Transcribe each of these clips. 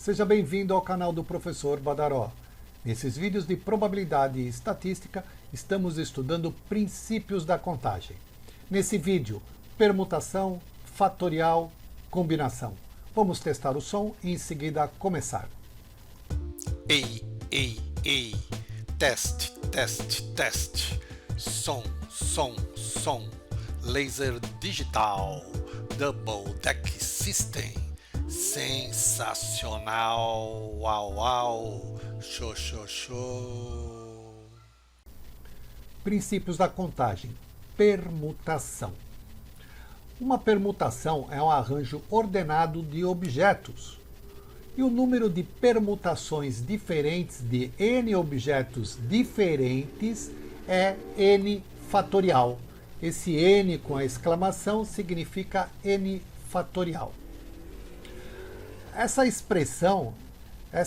Seja bem-vindo ao canal do Professor Badaró. Nesses vídeos de probabilidade e estatística, estamos estudando princípios da contagem. Nesse vídeo, permutação, fatorial, combinação. Vamos testar o som e em seguida começar. Ei, ei, ei, teste, teste, teste, som, som, som, laser digital, double deck system, sensacional, uau, uau, show, show, show. Princípios da contagem. Permutação. Uma permutação é um arranjo ordenado de objetos. E o número de permutações diferentes de n objetos diferentes é n fatorial. Esse n com a exclamação significa n fatorial. Essa expressão é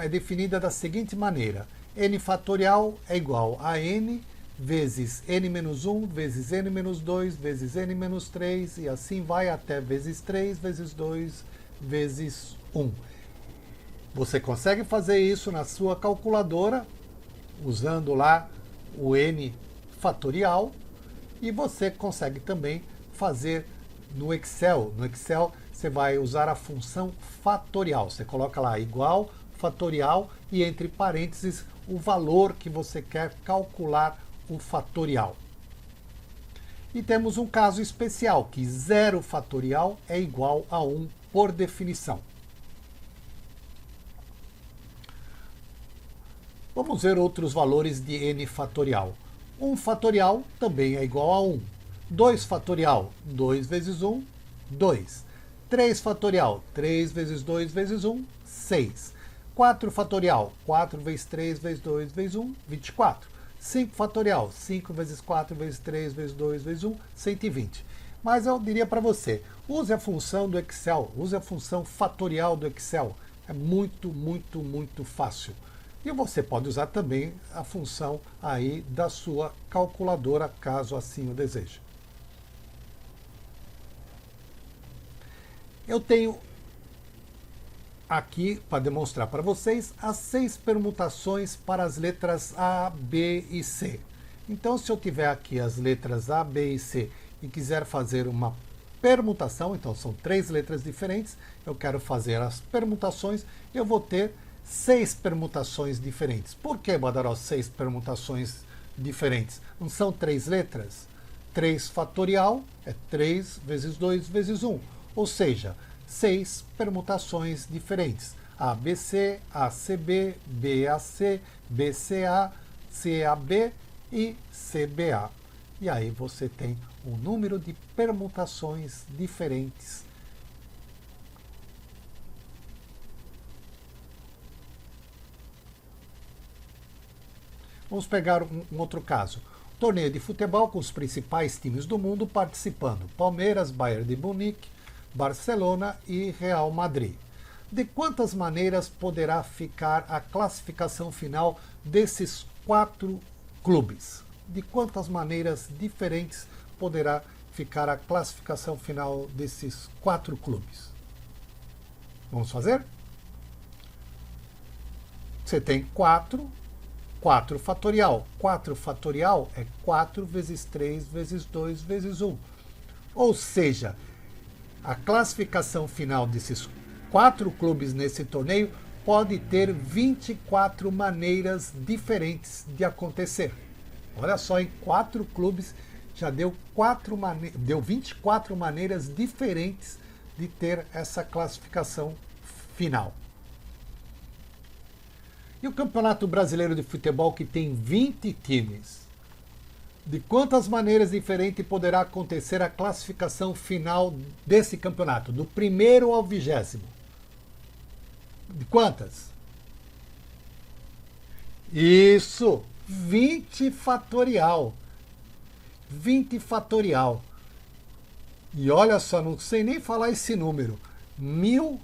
definida da seguinte maneira: n fatorial é igual a n vezes n-1 vezes n-2 vezes n-3 e assim vai até vezes 3 vezes 2 vezes 1. Você consegue fazer isso na sua calculadora, usando lá o n fatorial, e você consegue também fazer no Excel. No Excel você vai usar a função fatorial. Você coloca lá igual, fatorial e entre parênteses o valor que você quer calcular o fatorial. E temos um caso especial, que 0 fatorial é igual a 1 por definição. Vamos ver outros valores de n fatorial. 1 fatorial também é igual a 1. 2 fatorial, 2 vezes 1, 2. 3 fatorial, 3 vezes 2 vezes 1, 6. 4 fatorial, 4 vezes 3 vezes 2 vezes 1, 24. 5 fatorial, 5 vezes 4 vezes 3 vezes 2 vezes 1, 120. Mas eu diria para você, use a função do Excel, use a função fatorial do Excel. É muito, muito, muito fácil. E você pode usar também a função aí da sua calculadora, caso assim o deseje. Eu tenho aqui, para demonstrar para vocês, as 6 permutações para as letras A, B e C. Então, se eu tiver aqui as letras A, B e C e quiser fazer uma permutação, então são 3 letras diferentes, eu quero fazer as permutações, eu vou ter 6 permutações diferentes. Por que, Badaró, 6 permutações diferentes? Não são 3 letras? 3 fatorial é 3 vezes 2 vezes 1. Ou seja, 6 permutações diferentes. ABC, ACB, BAC, BCA, CAB e CBA. E aí você tem um número de permutações diferentes. Vamos pegar um outro caso. Torneio de futebol com os principais times do mundo participando. Palmeiras, Bayern de Munique, Barcelona e Real Madrid. De quantas maneiras poderá ficar a classificação final desses 4 clubes? De quantas maneiras diferentes poderá ficar a classificação final desses 4 clubes? Vamos fazer? Você tem 4 fatorial. 4 fatorial é 4 vezes 3 vezes 2 vezes 1. Ou seja, a classificação final desses 4 clubes nesse torneio pode ter 24 maneiras diferentes de acontecer. Olha só, em 4 clubes já deu 24 maneiras diferentes de ter essa classificação final. E o Campeonato Brasileiro de Futebol, que tem 20 times, de quantas maneiras diferentes poderá acontecer a classificação final desse campeonato? Do 1º ao 20º. De quantas? Isso! 20 fatorial. 20 fatorial. E olha só, não sei nem falar esse número. 1000,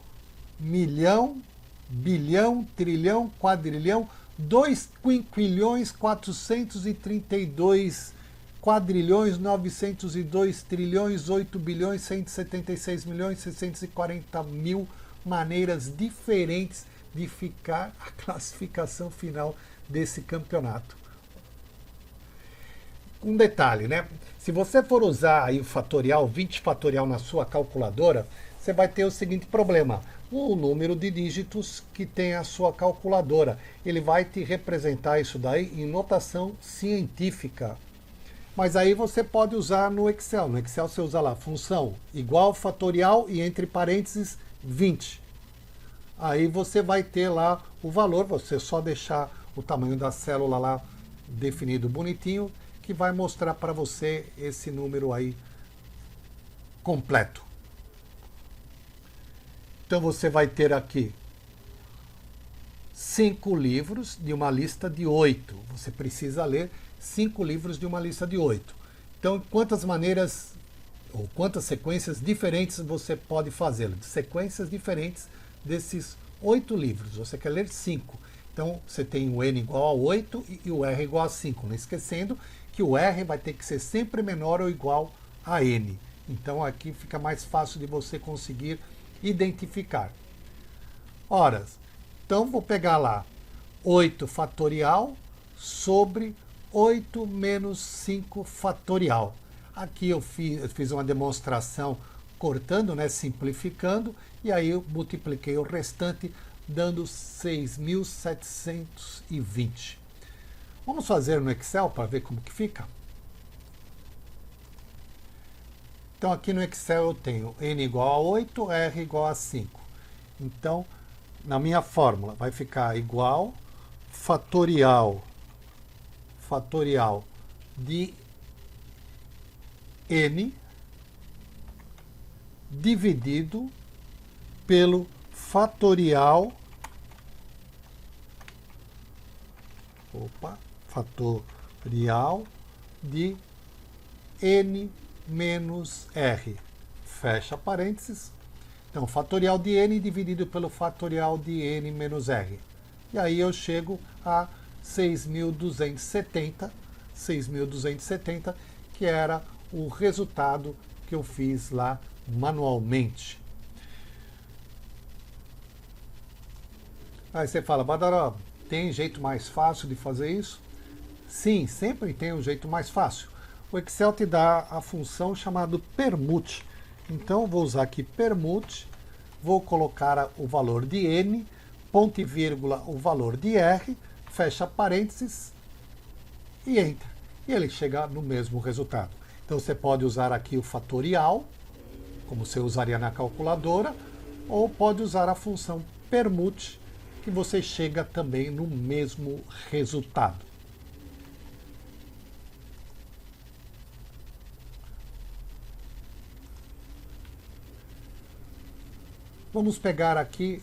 milhão, bilhão, trilhão, quadrilhão, 2 quinquilhões, 432 quadrilhões, 902 trilhões, 8 bilhões, 176 milhões, 640 mil maneiras diferentes de ficar a classificação final desse campeonato. Um detalhe, né? Se você for usar aí o fatorial, 20 fatorial na sua calculadora, você vai ter o seguinte problema. O número de dígitos que tem a sua calculadora. Ele vai te representar isso daí em notação científica. Mas aí você pode usar no Excel. No Excel você usa lá, função igual fatorial e entre parênteses 20. Aí você vai ter lá o valor, você só deixar o tamanho da célula lá definido bonitinho, que vai mostrar para você esse número aí completo. Então você vai ter aqui 5 livros de uma lista de 8. Você precisa ler 5 livros de uma lista de 8. Então, quantas maneiras ou quantas sequências diferentes você pode fazer? Sequências diferentes desses 8 livros. Você quer ler 5. Então, você tem o N igual a 8 e o R igual a 5. Não esquecendo que o R vai ter que ser sempre menor ou igual a N. Então, aqui fica mais fácil de você conseguir identificar. Ora, então vou pegar lá 8 fatorial sobre 8 menos 5 fatorial. Aqui eu fiz uma demonstração cortando, né, simplificando, e aí eu multipliquei o restante, dando 6.720. Vamos fazer no Excel para ver como que fica? Então aqui no Excel eu tenho N igual a 8, R igual a 5. Então, na minha fórmula vai ficar igual fatorial de N dividido pelo fatorial de N menos R. Fecha parênteses. Então, fatorial de N dividido pelo fatorial de N menos R. E aí eu chego a 6.270, que era o resultado que eu fiz lá manualmente. Aí você fala, Badaró, tem jeito mais fácil de fazer isso? Sim, sempre tem um jeito mais fácil. O Excel te dá a função chamada permute. Então, vou usar aqui permute, vou colocar o valor de N, ponto e vírgula, o valor de R, fecha parênteses e entra. E ele chega no mesmo resultado. Então, você pode usar aqui o fatorial, como você usaria na calculadora, ou pode usar a função permute, que você chega também no mesmo resultado. Vamos pegar aqui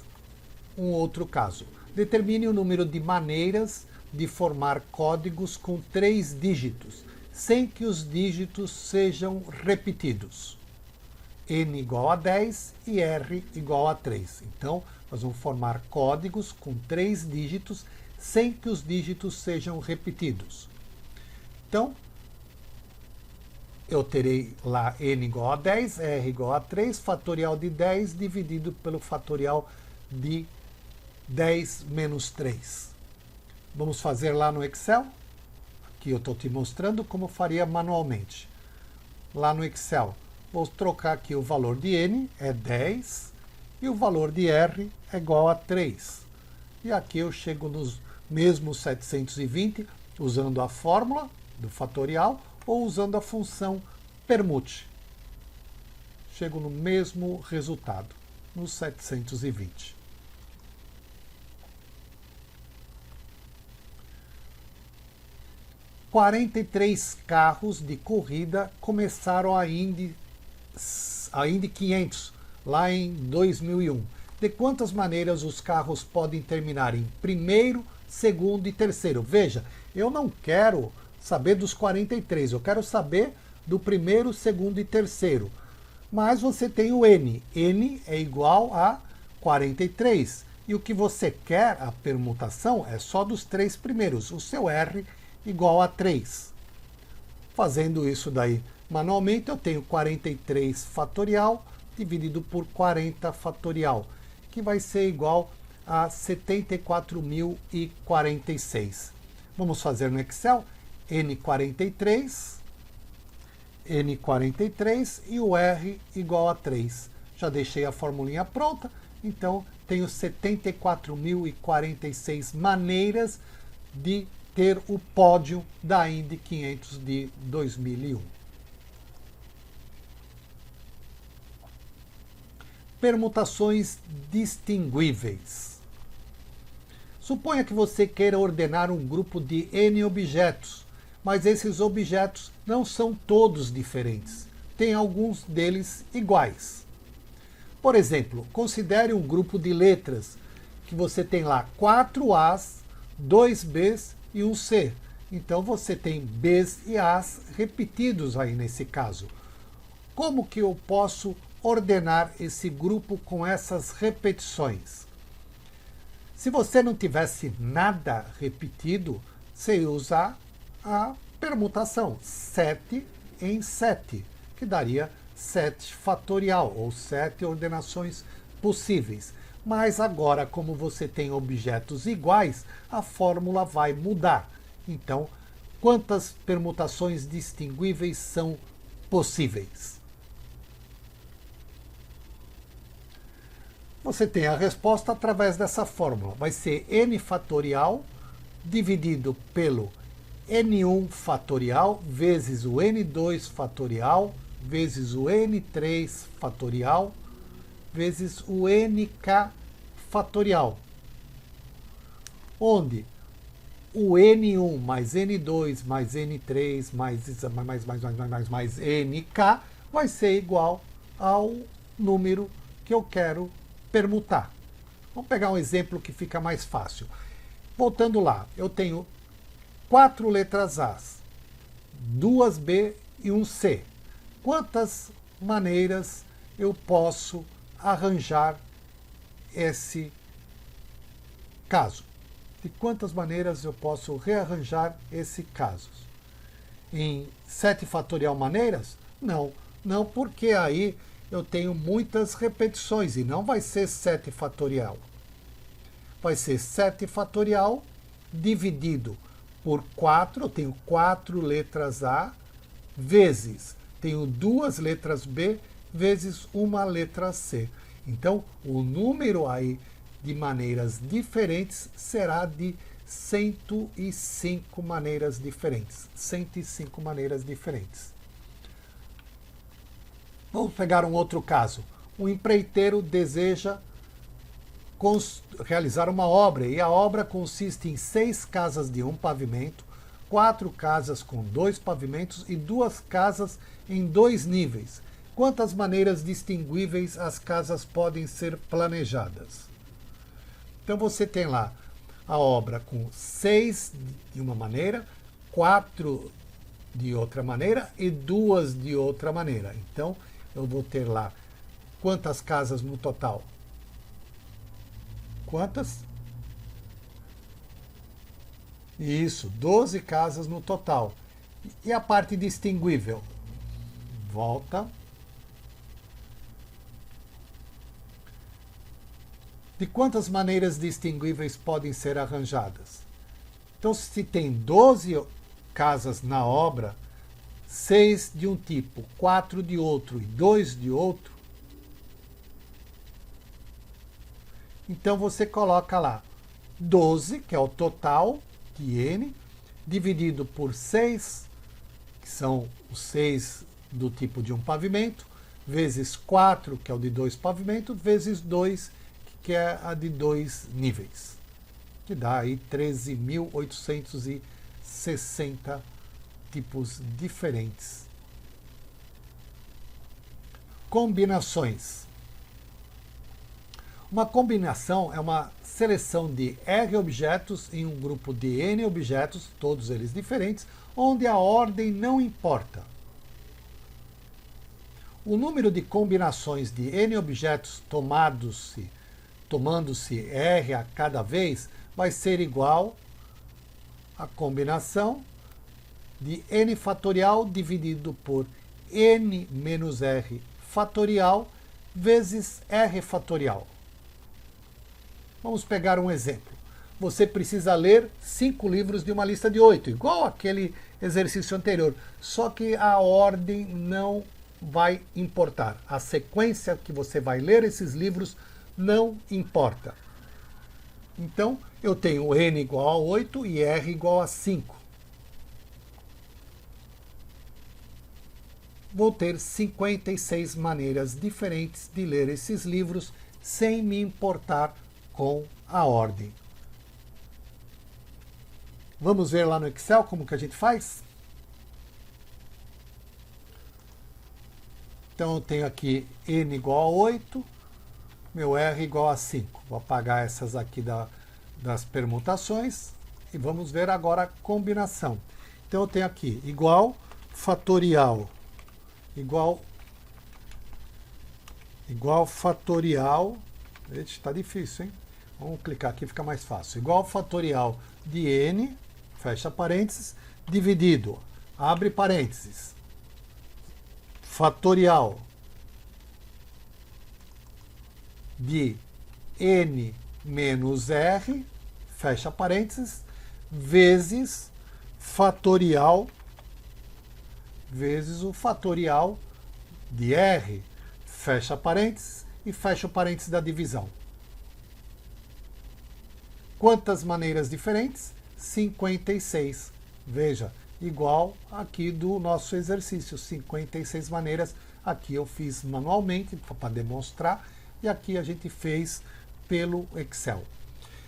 um outro caso. Determine o número de maneiras de formar códigos com 3 dígitos, sem que os dígitos sejam repetidos. N igual a 10 e R igual a 3. Então, nós vamos formar códigos com 3 dígitos, sem que os dígitos sejam repetidos. Então, eu terei lá N igual a 10, R igual a 3, fatorial de 10 dividido pelo fatorial de 10 menos 3. Vamos fazer lá no Excel. Aqui eu estou te mostrando como faria manualmente. Lá no Excel, vou trocar aqui o valor de N, é 10, e o valor de R é igual a 3. E aqui eu chego nos mesmos 720, usando a fórmula do fatorial, ou usando a função permute. Chego no mesmo resultado, nos 720. – 43 carros de corrida começaram a Indy 500, lá em 2001. De quantas maneiras os carros podem terminar em primeiro, segundo e terceiro? Veja, eu não quero saber dos 43, eu quero saber do primeiro, segundo e terceiro. Mas você tem o N. N é igual a 43. E o que você quer, a permutação, é só dos 3 primeiros. O seu R igual a 3. Fazendo isso daí manualmente, eu tenho 43 fatorial dividido por 40 fatorial. que vai ser igual a 74.046. Vamos fazer no Excel N43 e o R igual a 3. Já deixei a formulinha pronta, então tenho 74.046 maneiras de ter o pódio da Indy 500 de 2001. Permutações distinguíveis. Suponha que você queira ordenar um grupo de N objetos, mas esses objetos não são todos diferentes. Tem alguns deles iguais. Por exemplo, considere um grupo de letras que você tem lá 4 As, 2 Bs e um C. Então você tem Bs e As repetidos aí nesse caso. Como que eu posso ordenar esse grupo com essas repetições? Se você não tivesse nada repetido, você ia usar a permutação 7 em 7, que daria 7 fatorial, ou 7 ordenações possíveis. Mas agora, como você tem objetos iguais, a fórmula vai mudar. Então, quantas permutações distinguíveis são possíveis? Você tem a resposta através dessa fórmula. Vai ser n fatorial dividido pelo n1 fatorial vezes o n2 fatorial vezes o n3 fatorial vezes o nk fatorial, onde o n1 mais n2 mais n3 mais nk vai ser igual ao número que eu quero permutar. Vamos pegar um exemplo que fica mais fácil. Voltando lá, eu tenho 4 letras As, 2 B e um C. Quantas maneiras eu posso arranjar esse caso? De quantas maneiras eu posso rearranjar esse caso? Em 7 fatorial maneiras? Não, porque aí eu tenho muitas repetições e não vai ser 7 fatorial. Vai ser 7 fatorial dividido por 4, eu tenho 4 letras A, vezes, tenho 2 letras B, vezes uma letra C. Então, o número aí de maneiras diferentes será de 105 maneiras diferentes. 105 maneiras diferentes. Vamos pegar um outro caso. Um empreiteiro deseja realizar uma obra e a obra consiste em 6 casas de um pavimento, 4 casas com 2 pavimentos e 2 casas em 2 níveis. Quantas maneiras distinguíveis as casas podem ser planejadas? Então você tem lá a obra com 6 de uma maneira, 4 de outra maneira e 2 de outra maneira. Então eu vou ter lá quantas casas no total? Quantas? Isso, 12 casas no total. E a parte distinguível? Volta. De quantas maneiras distinguíveis podem ser arranjadas? Então, se tem 12 casas na obra, 6 de um tipo, 4 de outro e 2 de outro, então você coloca lá 12, que é o total de N, dividido por 6, que são os 6 do tipo de um pavimento, vezes 4, que é o de 2 pavimentos, vezes 2, que é a de 2 níveis, que dá aí 13.860 tipos diferentes. Combinações. Uma combinação é uma seleção de R objetos em um grupo de N objetos, todos eles diferentes, onde a ordem não importa. O número de combinações de N objetos tomando-se R a cada vez vai ser igual à combinação de N fatorial dividido por N menos R fatorial vezes R fatorial. Vamos pegar um exemplo. Você precisa ler 5 livros de uma lista de 8, igual aquele exercício anterior, só que a ordem não vai importar. A sequência que você vai ler esses livros não importa. Então, eu tenho n igual a 8 e r igual a 5. Vou ter 56 maneiras diferentes de ler esses livros sem me importar com a ordem. Vamos ver lá no Excel como que a gente faz? Então eu tenho aqui n igual a 8, meu r igual a 5. Vou apagar essas aqui das permutações e vamos ver agora a combinação. Então eu tenho aqui igual fatorial igual fatorial. Está difícil, hein? Vamos clicar aqui, fica mais fácil. Igual fatorial de n, fecha parênteses, dividido, abre parênteses, fatorial de n menos r, fecha parênteses, vezes fatorial, vezes o fatorial de r, fecha parênteses e fecha o parênteses da divisão. Quantas maneiras diferentes? 56. Veja, igual aqui do nosso exercício, 56 maneiras. Aqui eu fiz manualmente para demonstrar e aqui a gente fez pelo Excel.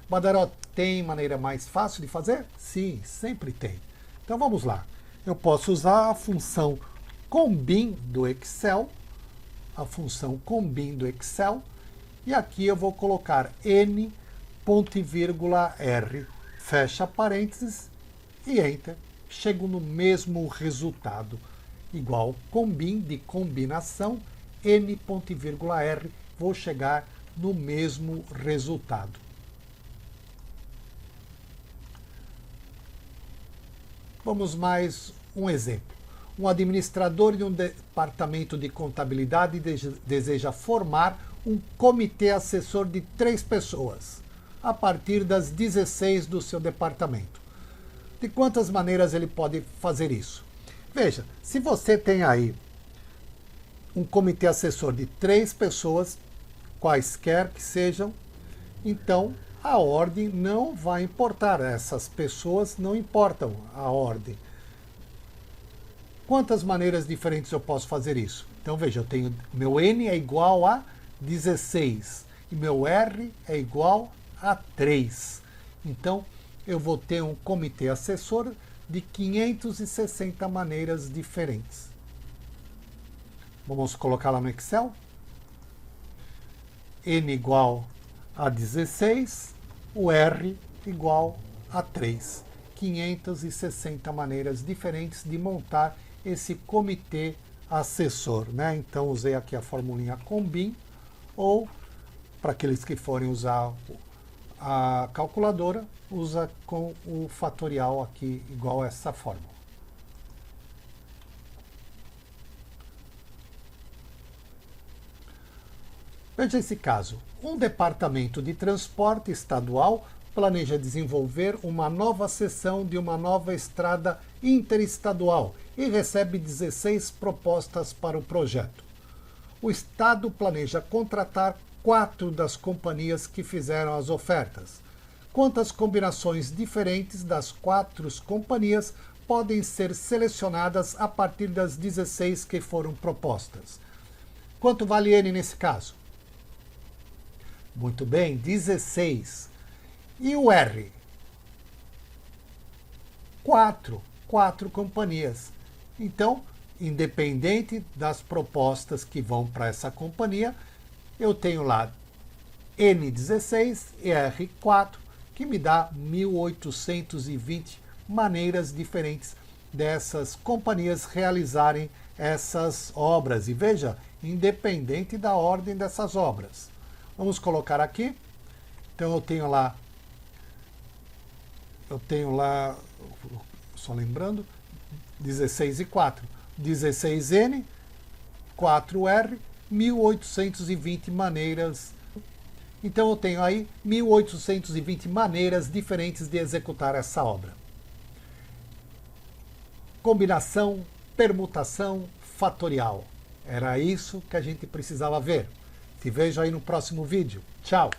Badaró, tem maneira mais fácil de fazer? Sim, sempre tem. Então vamos lá. Eu posso usar a função combin do Excel, e aqui eu vou colocar n ponto e vírgula r, fecha parênteses e enter. Chego no mesmo resultado, igual combin de combinação, n ponto e vírgula r, vou chegar no mesmo resultado. Vamos mais um exemplo. Um administrador de um departamento de contabilidade deseja formar um comitê assessor de 3 pessoas, a partir das 16 do seu departamento. De quantas maneiras ele pode fazer isso? Veja, se você tem aí um comitê assessor de 3 pessoas, quaisquer que sejam, então a ordem não vai importar. Essas pessoas não importam a ordem. Quantas maneiras diferentes eu posso fazer isso? Então veja, eu tenho meu n é igual a 16 e meu r é igual a 3. Então eu vou ter um comitê assessor de 560 maneiras diferentes. Vamos colocar lá no Excel. N igual a 16, o R igual a 3. 560 maneiras diferentes de montar esse comitê assessor, né? Então usei aqui a formulinha combin, ou para aqueles que forem usar a calculadora, usa com o fatorial aqui igual a essa fórmula. Veja esse caso. Um departamento de transporte estadual planeja desenvolver uma nova seção de uma nova estrada interestadual e recebe 16 propostas para o projeto. O Estado planeja contratar 4 das companhias que fizeram as ofertas. Quantas combinações diferentes das 4 companhias podem ser selecionadas a partir das 16 que foram propostas? Quanto vale N nesse caso? Muito bem, 16. E o R? 4 companhias. Então, independente das propostas que vão para essa companhia, eu tenho lá N16 e R4, que me dá 1820 maneiras diferentes dessas companhias realizarem essas obras. E veja, independente da ordem dessas obras. Vamos colocar aqui. Então eu tenho lá, só lembrando, 16 e 4. 16N, 4R, 1820 maneiras. Então eu tenho aí 1820 maneiras diferentes de executar essa obra. Combinação, permutação, fatorial. Era isso que a gente precisava ver. Te vejo aí no próximo vídeo. Tchau!